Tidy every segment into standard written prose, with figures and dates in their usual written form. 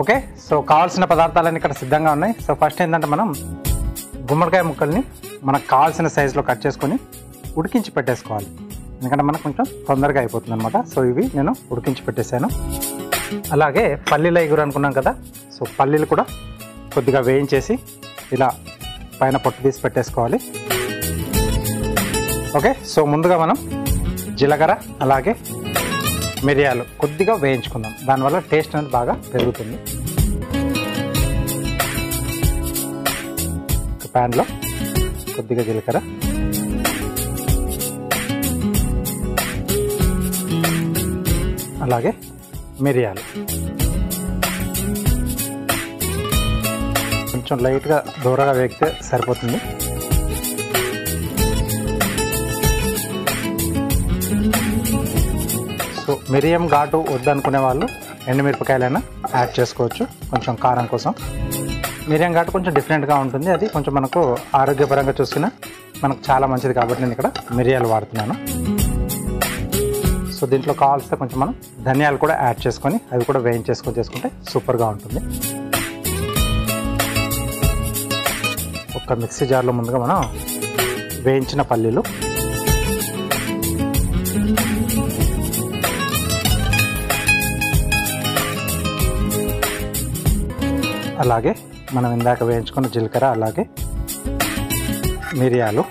Okay, so కావాల్సిన పదార్థాలన్నీ ఇక్కడ సిద్ధంగా ఉన్నాయి. సో ఫస్ట్ ఏంటంటే మనం గుమ్మడికాయ ముక్కల్ని మనకు కావాల్సిన సైజులో కట్ చేసుకొని ఉడికించి పెట్టేసుకోవాలి. ఎందుకంటే మనకు కొంచెం తొందరగా అయిపోతుంది అనమాట. సో ఇవి నేను ఉడికించి పెట్టేశాను. అలాగే పల్లీల ఎగురు అనుకున్నాం కదా, సో పల్లీలు కూడా కొద్దిగా వేయించేసి ఇలా పైన పొట్టు తీసి పెట్టేసుకోవాలి. ఓకే, సో ముందుగా మనం జీలకర్ర అలాగే మిరియాలు కొద్దిగా వేయించుకుందాం. దానివల్ల టేస్ట్ అనేది బాగా పెరుగుతుంది. ప్యాన్లో కొద్దిగా జీలకర్ర, అలాగే మిరియాలు కొంచెం లైట్గా దూరగా వేగితే సరిపోతుంది. సో మిరియం ఘాటు వద్దనుకునే వాళ్ళు ఎండుమిరపకాయలైనా యాడ్ చేసుకోవచ్చు కొంచెం కారం కోసం. మిరియం ఘాటు కొంచెం డిఫరెంట్గా ఉంటుంది, అది కొంచెం మనకు ఆరోగ్యపరంగా చూసినా మనకు చాలా మంచిది కాబట్టి నేను ఇక్కడ మిరియాలు వాడుతున్నాను. సో దీంట్లో కావాల్సిన కొంచెం మనం ధనియాలు కూడా యాడ్ చేసుకొని అవి కూడా వేయించేసుకొని చేసుకుంటే సూపర్గా ఉంటుంది. ఒక మిక్సీ జార్లో ముందుగా మనం వేయించిన పల్లీలు, అలాగే మనం ఇందాక వేయించుకున్న జీలకర్ర అలాగే మిరియాలు,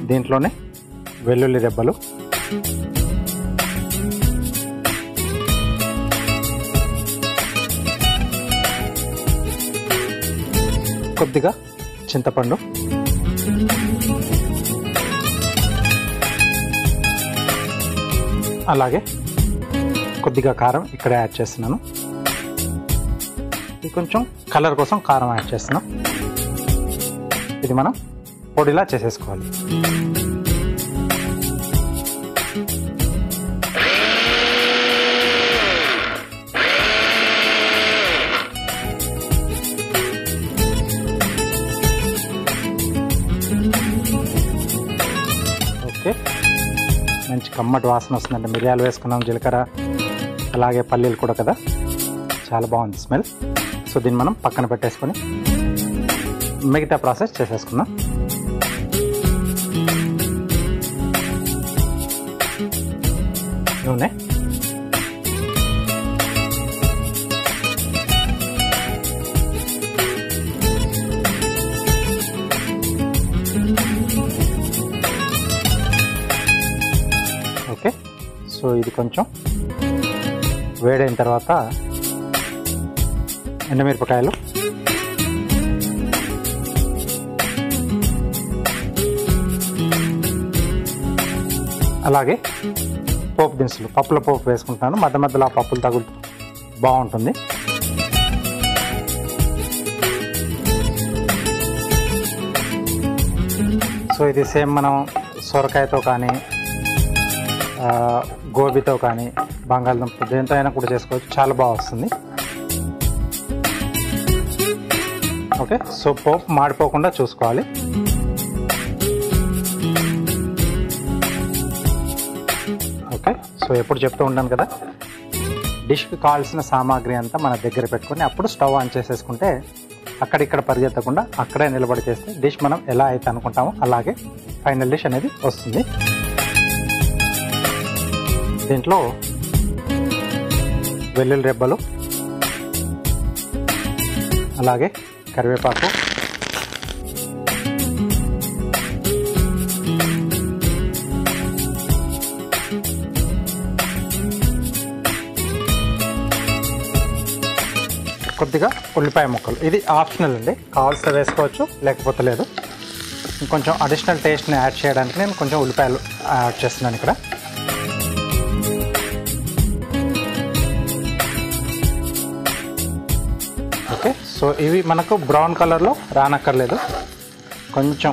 దీంట్లోనే వెల్లుల్లి రెబ్బలు, కొద్దిగా చింతపండు, అలాగే కొద్దిగా కారం ఇక్కడ యాడ్ చేస్తున్నాను. ఇది కొంచెం కలర్ కోసం కారం యాడ్ చేస్తున్నాం. ఇది మనం పొడిలా చేసేసుకోవాలి. ఓకే, మంచి కమ్మటి వాసన వస్తుందండి. మిరియాలు వేసుకున్నాం, జీలకర్ర అలాగే పల్లీలు కూడా కదా, చాలా బాగుంది స్మెల్. సో దీన్ని మనం పక్కన పెట్టేసుకొని మిగతా ప్రాసెస్ చేసేసుకుందాం. నూనె, ఓకే. సో ఇది కొంచెం వేడైన తర్వాత ఎండుమిరపకాయలు, అలాగే పోపు దినుసులు, పప్పుల పోపు వేసుకుంటాను. మధ్య మధ్యలో ఆ పప్పులు తగులుతూ బాగుంటుంది. సో ఇది సేమ్ మనం సొరకాయతో కానీ గోబీతో కానీ బంగాళదుంప దేంతో అయినా కూడా చేసుకోవచ్చు, చాలా బాగా వస్తుంది. ఓకే, సో పోపు మాడిపోకుండా చూసుకోవాలి. ఓకే, సో ఎప్పుడు చెప్తూ ఉంటాను కదా, డిష్కి కావాల్సిన సామాగ్రి అంతా మన దగ్గర పెట్టుకొని అప్పుడు స్టవ్ ఆన్ చేసేసుకుంటే అక్కడిక్కడ పరిగెత్తకుండా అక్కడే నిలబడి చేస్తే డిష్ మనం ఎలా అయితే అనుకుంటామో అలాగే ఫైనల్ డిష్ అనేది వస్తుంది. దీంట్లో వెల్లుల్లి రెబ్బలు, అలాగే కరివేపాకు, కొద్దిగా ఉల్లిపాయ ముక్కలు. ఇది ఆప్షనల్ అండి, కావాల్సిన వేసుకోవచ్చు లేకపోతే లేదు. ఇంకొంచెం అడిషనల్ టేస్ట్ని యాడ్ చేయడానికి నేను కొంచెం ఉల్లిపాయలు యాడ్ చేస్తున్నాను ఇక్కడ. ఓకే, సో ఇవి మనకు బ్రౌన్ కలర్లో రానక్కర్లేదు, కొంచెం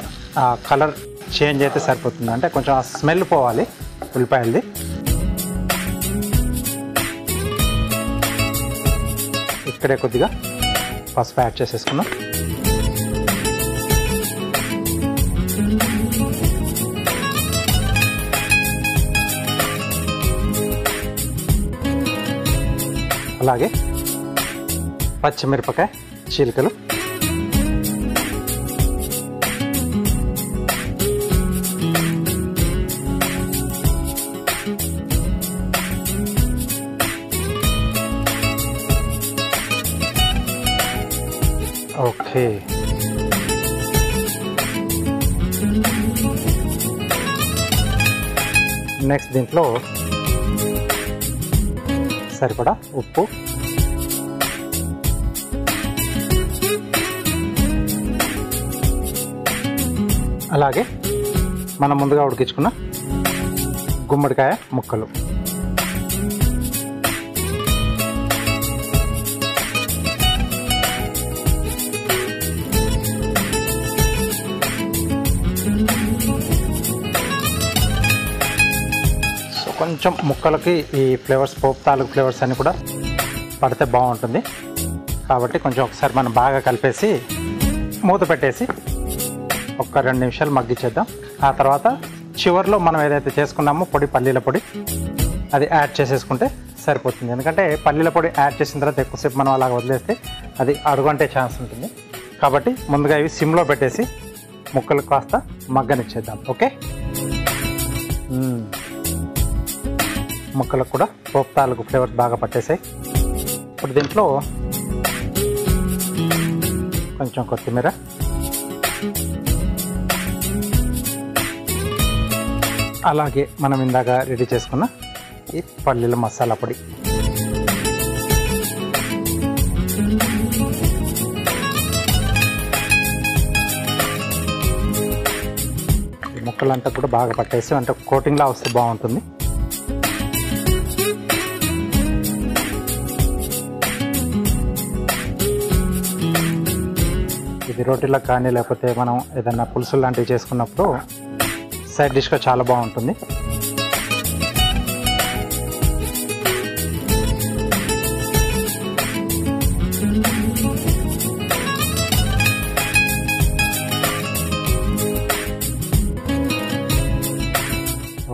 కలర్ చేంజ్ అయితే సరిపోతుంది. అంటే కొంచెం ఆ స్మెల్ పోవాలి ఉల్లిపాయలది. ఇక్కడే కొద్దిగా పసుపు యాడ్ చేసేసుకున్నాం. అలాగే పచ్చిమిరపకాయ చీలికలు, ఓకే. నెక్స్ట్ దీంట్లో సరిపడా ఉప్పు, అలాగే మనం ముందుగా ఉడికించుకున్న గుమ్మడికాయ ముక్కలు, కొంచెం ముక్కలకి ఈ ఫ్లేవర్స్, పోపు తాలూకు ఫ్లేవర్స్ అన్నీ కూడా పడితే బాగుంటుంది. కాబట్టి కొంచెం ఒకసారి మనం బాగా కలిపేసి మూత పెట్టేసి ఒక 2 నిమిషాలు మగ్గించేద్దాం. ఆ తర్వాత చివరిలో మనం ఏదైతే చేసుకున్నామో పొడి, పల్లీల పొడి, అది యాడ్ చేసేసుకుంటే సరిపోతుంది. ఎందుకంటే పల్లీల పొడి యాడ్ చేసిన తర్వాత ఎక్కువసేపు మనం అలాగ వదిలేస్తే అది అడుగంటే ఛాన్స్ ఉంటుంది. కాబట్టి ముందుగా ఇవి సిమ్లో పెట్టేసి ముక్కలు కాస్త మగ్గనిచ్చేద్దాం. ఓకే. ముక్కలకు కూడా పోపు తాలూకు ఫ్లేవర్స్ బాగా పట్టేసాయి. ఇప్పుడు దీంట్లో కొంచెం కొత్తిమీర, అలాగే మనం ఇందాక రెడీ చేసుకున్న ఈ పల్లీల మసాలా పొడి, ఈ ముక్కలంతా కూడా బాగా పట్టేసి అంటే కోటింగ్లా వస్తే బాగుంటుంది. ఇది రోటీలో కానీ లేకపోతే మనం ఏదైనా పులుసు లాంటివి చేసుకున్నప్పుడు సైడ్ డిష్గా చాలా బాగుంటుంది.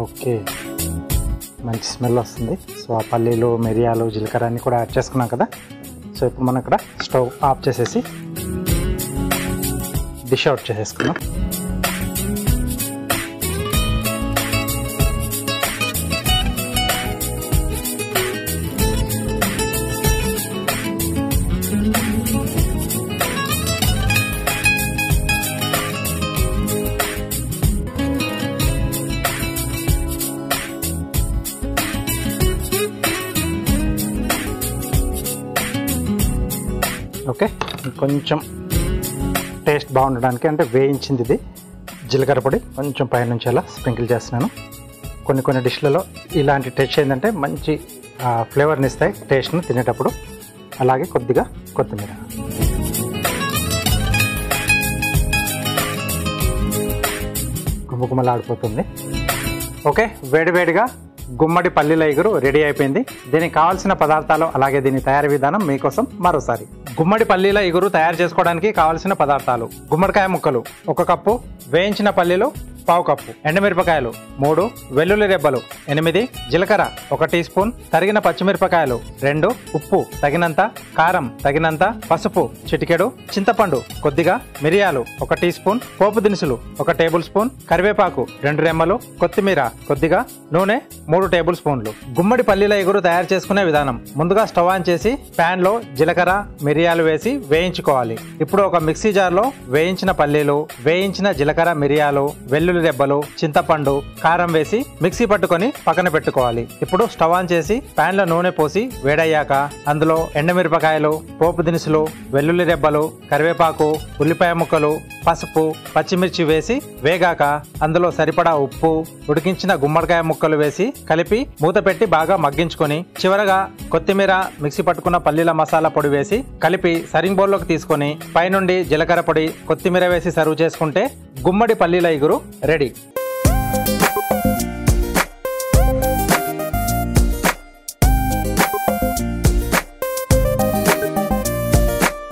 ఓకే, మంచి స్మెల్ వస్తుంది. సో ఆ పల్లీలు, మిరియాలు, జీలకర్ర అన్నీ కూడా యాడ్ చేసుకున్నాం కదా. సో ఇప్పుడు మనం ఇక్కడ స్టవ్ ఆఫ్ చేసేసి డిష్ అవుట్ చేసేసుకున్నాం. ఓకే, కొంచెం టేస్ట్ బాగుండడానికి అంటే వేయించింది ఇది జీలకర్ర పొడి కొంచెం పైనుంచి అలా స్ప్రింకిల్ చేస్తున్నాను. కొన్ని డిష్లలో ఇలాంటి టేస్ట్ ఏంటంటే మంచి ఫ్లేవర్ని ఇస్తాయి టేస్ట్ను తినేటప్పుడు. అలాగే కొద్దిగా కొత్తిమీర. గుమ్మగుమ్మలాడిపోతుంది. ఓకే, వేడివేడిగా గుమ్మడి పల్లీల ఇగురు రెడీ అయిపోయింది. దీనికి కావాల్సిన పదార్థాలు అలాగే దీని తయారీ విధానం మీకోసం మరోసారి. గుమ్మడి పల్లీల ఇగురు తయారు చేసుకోవడానికి కావాల్సిన పదార్థాలు: గుమ్మడికాయ ముక్కలు 1 కప్పు, వేయించిన పల్లీలు 1/2 కప్పు, ఎండుమిరపకాయలు 3, వెల్లుల్లి రెబ్బలు 8, జీలకర్ర 1 టీ స్పూన్, తరిగిన పచ్చిమిరపకాయలు 2, ఉప్పు తగినంత, కారం తగినంత, పసుపు చిటికెడు, చింతపండు కొద్దిగా, మిరియాలు 1 టీ స్పూన్, పోపు దినుసులు 1 టేబుల్ స్పూన్, కరివేపాకు 2 రెమ్మలు, కొత్తిమీర కొద్దిగా, నూనె 3 టేబుల్ స్పూన్లు. గుమ్మడి పల్లీల ఇగురు తయారు చేసుకునే విధానం: ముందుగా స్టవ్ ఆన్ చేసి ప్యాన్ లో జీలకర్ర, మిరియాలు వేసి వేయించుకోవాలి. ఇప్పుడు ఒక మిక్సీ జార్ లో వేయించిన పల్లీలు, వేయించిన జీలకర్ర, మిరియాలు, వెల్లుల్లి రెబ్బలు, చింతపండు, కారం వేసి మిక్సీ పట్టుకొని పక్కన పెట్టుకోవాలి. ఇప్పుడు స్టవ్ ఆన్ చేసి ప్యాన్ లో నూనె పోసి వేడయ్యాక అందులో ఎండుమిరపకాయలు, పోపు దినుసులు, వెల్లుల్లి రెబ్బలు, కరివేపాకు, ఉల్లిపాయ ముక్కలు, పసుపు, పచ్చిమిర్చి వేసి వేగాక అందులో సరిపడా ఉప్పు, ఉడికించిన గుమ్మడికాయ ముక్కలు వేసి కలిపి మూత పెట్టి బాగా మగ్గించుకొని చివరగా కొత్తిమీర, మిక్సీ పట్టుకున్న పల్లీల మసాలా పొడి వేసి కలిపి సర్వింగ్ బౌల్లోకి తీసుకొని పైనుండి జీలకర్ర పొడి, కొత్తిమీర వేసి సర్వ్ చేసుకుంటే గుమ్మడి పల్లీల ఇగురు రెడీ.